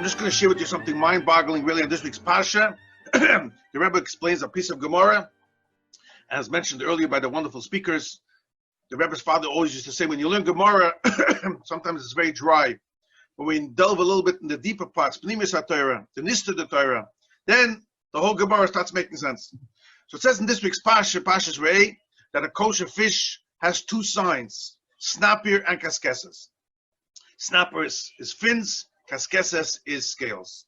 just going to share with you something mind-boggling, really, on this week's Parsha. The Rebbe explains a piece of Gemara, as mentioned earlier by the wonderful speakers. The Rebbe's father always used to say, when you learn Gemara, sometimes it's very dry. But when you delve a little bit in the deeper parts, Pnimis HaTorah, the Nist of the Torah, then the whole Gemara starts making sense. So it says in this week's Parsha, Parshas Rebbe, that a kosher fish has two signs, snapper and kaskesses. Snapper is fins, kaskesses is scales.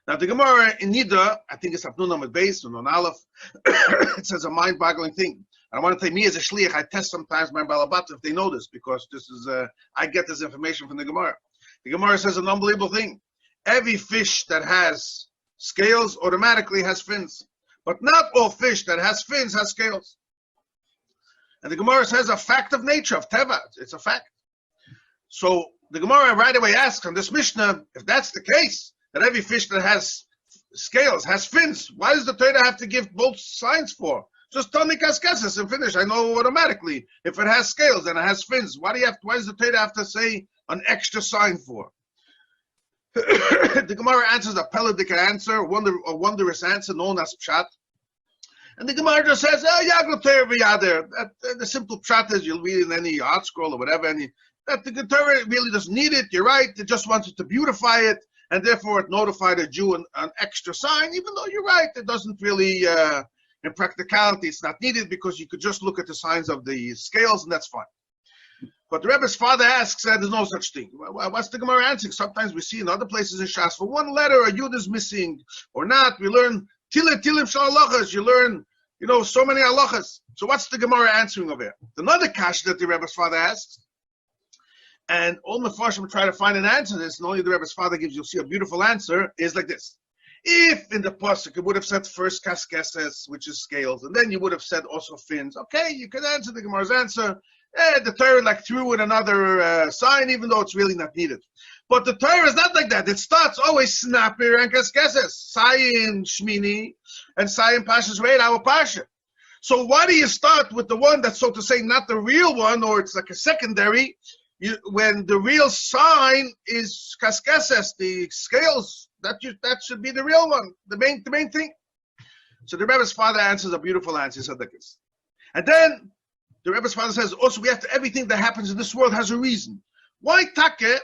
Now the Gemara in Nida, I think it's Abnun Amid Beis, Nun Aleph, it says a mind-boggling thing. And I want to say, me as a shliach, I test sometimes my balabat if they know this, because this is I get this information from the Gemara. The Gemara says an unbelievable thing. Every fish that has scales automatically has fins. But not all fish that has fins has scales. And the Gemara says a fact of nature, of Teva. It's a fact. So the Gemara right away asks on this Mishnah, if that's the case, that every fish that has scales has fins, why does the Torah have to give both signs for? Just tell me kaskesses and finish. I know automatically. If it has scales and it has fins, why does the Torah have to say an extra sign for? The Gemara answers a Peladic answer, a wondrous answer known as Pshat. And the Gemara just says, the simple Pshat is, you'll read in any art scroll or whatever, that the Torah really doesn't need it. You're right. It just wanted to beautify it, and therefore it notified a Jew an extra sign, even though you're right. It doesn't really, in practicality, it's not needed because you could just look at the signs of the scales, and that's fine. But the Rebbe's father asks, there's no such thing. What's the Gemara answering? Sometimes we see in other places in Shas, for one letter, a Yud is missing or not. We learn Tilim Shal Halachas. You learn, so many halachas. So what's the Gemara answering over here? Another kash that the Rebbe's father asks, and all Mefarshim try to find an answer to this, and only the Rebbe's father gives, you'll see a beautiful answer, is like this. If in the pasuk it would have said first kaskesses, which is scales, and then you would have said also fins, okay, you can answer the Gemara's answer. The Torah threw in another sign, even though it's really not needed. But the Torah is not like that. It starts always snapper and kaskesses, Sayin Shmini, and Sayin Parshas Reid, our Parsha. So why do you start with the one that's, so to say, not the real one, or it's like a secondary, when the real sign is kaskesses, the scales? That should be the real one, the main thing. So the Rebbe's father answers a beautiful answer. He said like this. And then the Rebbe's father says, also everything that happens in this world has a reason. Why take?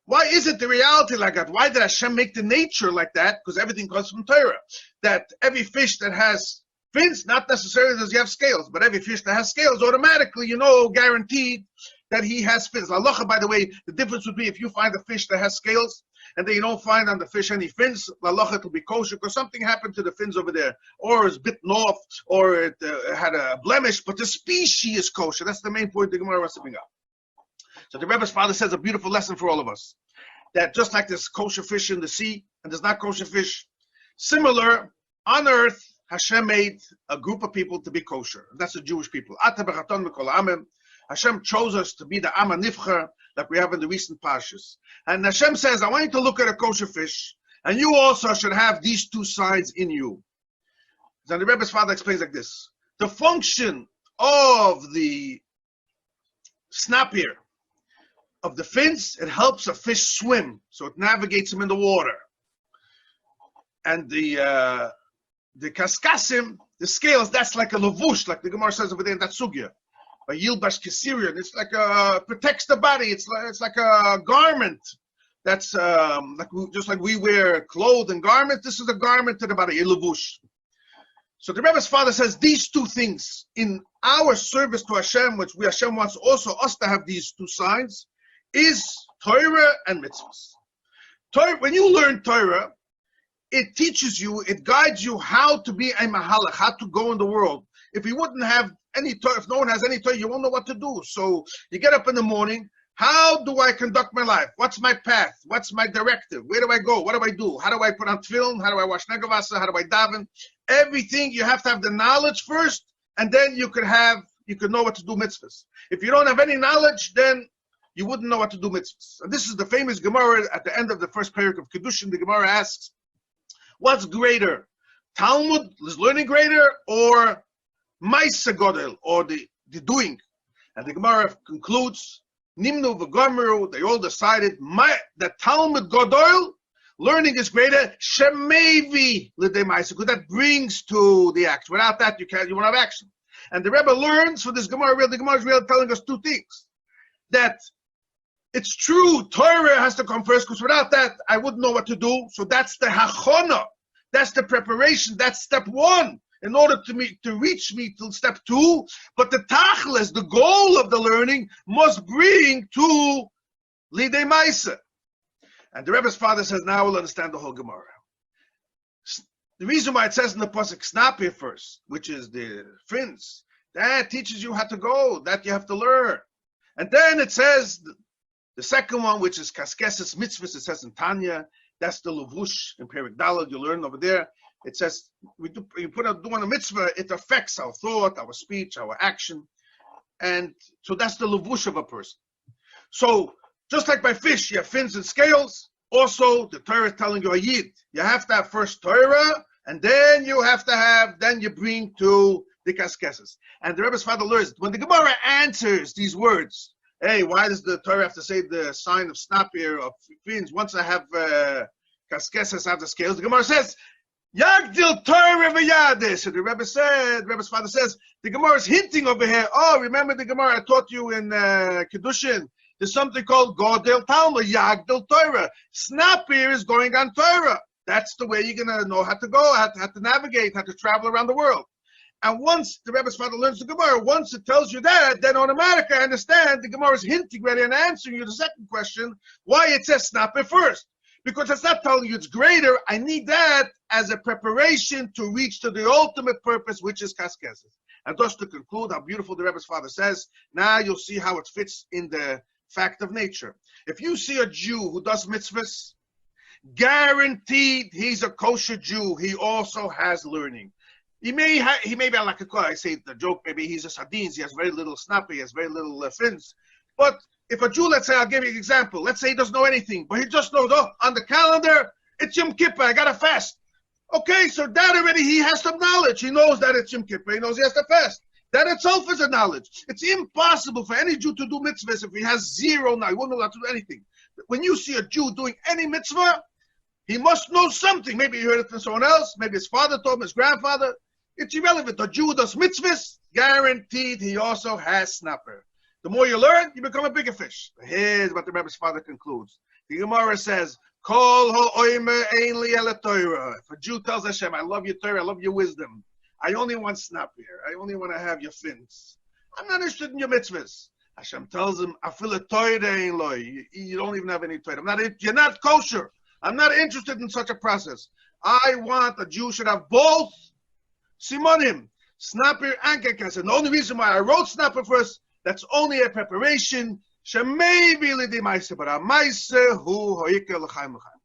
Why is it the reality like that? Why did Hashem make the nature like that? Because everything comes from Torah. That every fish that has fins, not necessarily does he have scales, but every fish that has scales, automatically, guaranteed that he has fins. Halacha, by the way, the difference would be if you find a fish that has scales, and then you don't find on the fish any fins, halacha will be kosher because something happened to the fins over there, or it's bitten off, or it had a blemish, but the species is kosher. That's the main point the Gemara was bringing up. So the Rebbe's father says a beautiful lesson for all of us, that just like there's kosher fish in the sea, and there's not kosher fish, similar, on earth, Hashem made a group of people to be kosher. That's the Jewish people. Hashem chose us to be the Am HaNivcher, like we have in the recent Parshas. And Hashem says, I want you to look at a kosher fish, and you also should have these two signs in you. Then the Rebbe's father explains like this. The function of the snapper, of the fins, it helps a fish swim, so it navigates him in the water. And the kaskasim, the scales, that's like a lavush, like the Gemara says over there in that sugya. A yilbash kisirion. It's like protects the body. It's like a garment. That's just like we wear clothes and garments. This is a garment to the body, a levush. So the Rebbe's father says these two things in our service to Hashem, which Hashem wants also us to have these two signs, is Torah and mitzvahs. Torah, when you learn Torah, it teaches you, it guides you how to be a mahalach, how to go in the world. If you wouldn't have any Torah, if no one has any Torah, you won't know what to do. So you get up in the morning. How do I conduct my life? What's my path? What's my directive? Where do I go? What do I do? How do I put on tefillin? How do I wash negavasa? How do I daven? Everything you have to have the knowledge first, and then you could know what to do mitzvahs. If you don't have any knowledge, then you wouldn't know what to do mitzvahs. And this is the famous Gemara at the end of the first parak of Kedushin. The Gemara asks, what's greater? Talmud is learning greater, or Maisa Godel, or the doing? And the Gemara concludes, Nimnu v'Gomeru, they all decided that Talmud Godel learning is greater, shemevi l'demaisa, because that brings to the action. Without that, you won't have action. And the Rebbe learns from this Gemara. The Gemara is really telling us two things: that it's true, Torah has to come first, because without that, I wouldn't know what to do. So that's the hachona, that's the preparation, that's step one, in order to reach me till step two. But the tachlis, the goal of the learning, must bring to lidei maisa. And the Rebbe's father says, now we'll understand the whole Gemara. The reason why it says in the pasuk snapir first, which is the fins, that teaches you how to go, that you have to learn. And then it says the second one, which is kaskeses mitzvahs, it says in Tanya, that's the levush in Perek Daled, you learn over there. It says, you put doing a mitzvah, it affects our thought, our speech, our action. And so that's the levush of a person. So, just like by fish, you have fins and scales. Also, the Torah is telling you a yid. You have to have first Torah, and then you bring to the kaskeses. And the Rebbe's father learns, when the Gemara answers these words, hey, why does the Torah have to say the sign of snapir, of fins? Once I have kaskeses, I have the scales. The Gemara says, Yagdil Torah v'yadeh. So the Rebbe's father says, the Gemara is hinting over here. Oh, remember the Gemara I taught you in Kedushin? There's something called Godel Talmud, Yagdil Torah. Snapir is going on Torah. That's the way you're going to know how to go, how to navigate, how to travel around the world. And once the Rebbe's father learns the Gemara, once it tells you that, then automatically I understand the Gemara is hinting ready and answering you the second question, why it says snapir first. Because it's not telling you it's greater. I need that as a preparation to reach to the ultimate purpose, which is kaskeses. And thus to conclude how beautiful the Rebbe's father says, now you'll see how it fits in the fact of nature. If you see a Jew who does mitzvahs, guaranteed he's a kosher Jew. He also has learning. He may be like I say the joke, maybe he's a sardines, he has very little snapper, he has very little fins. But if a Jew, let's say, I'll give you an example. Let's say he doesn't know anything, but he just knows, oh, on the calendar, it's Yom Kippur, I got to fast. Okay, so that already, he has some knowledge. He knows that it's Yom Kippur, he knows he has to fast. That itself is a knowledge. It's impossible for any Jew to do mitzvahs if he has zero knowledge. He won't know how to do anything. When you see a Jew doing any mitzvah, he must know something. Maybe he heard it from someone else. Maybe his father told him, his grandfather. It's irrelevant. The Jew does mitzvahs, guaranteed he also has snapper. The more you learn, you become a bigger fish. Here's what the Rebbe's father concludes. The Gemara says, Kol ha'omer ein li ela Torah. If a Jew tells Hashem, I love your Torah, I love your wisdom. I only want snapper. I only want to have your fins. I'm not interested in your mitzvahs. Hashem tells him, Afil Torah ein loy. You don't even have any Torah. You're not kosher. I'm not interested in such a process. I want a Jew should have both simonim, snapper and kekes. And the only reason why I wrote snapper first, that's only a preparation. Shemaybe li di maise, but a maise hu hoikel l'chaim l'chaim.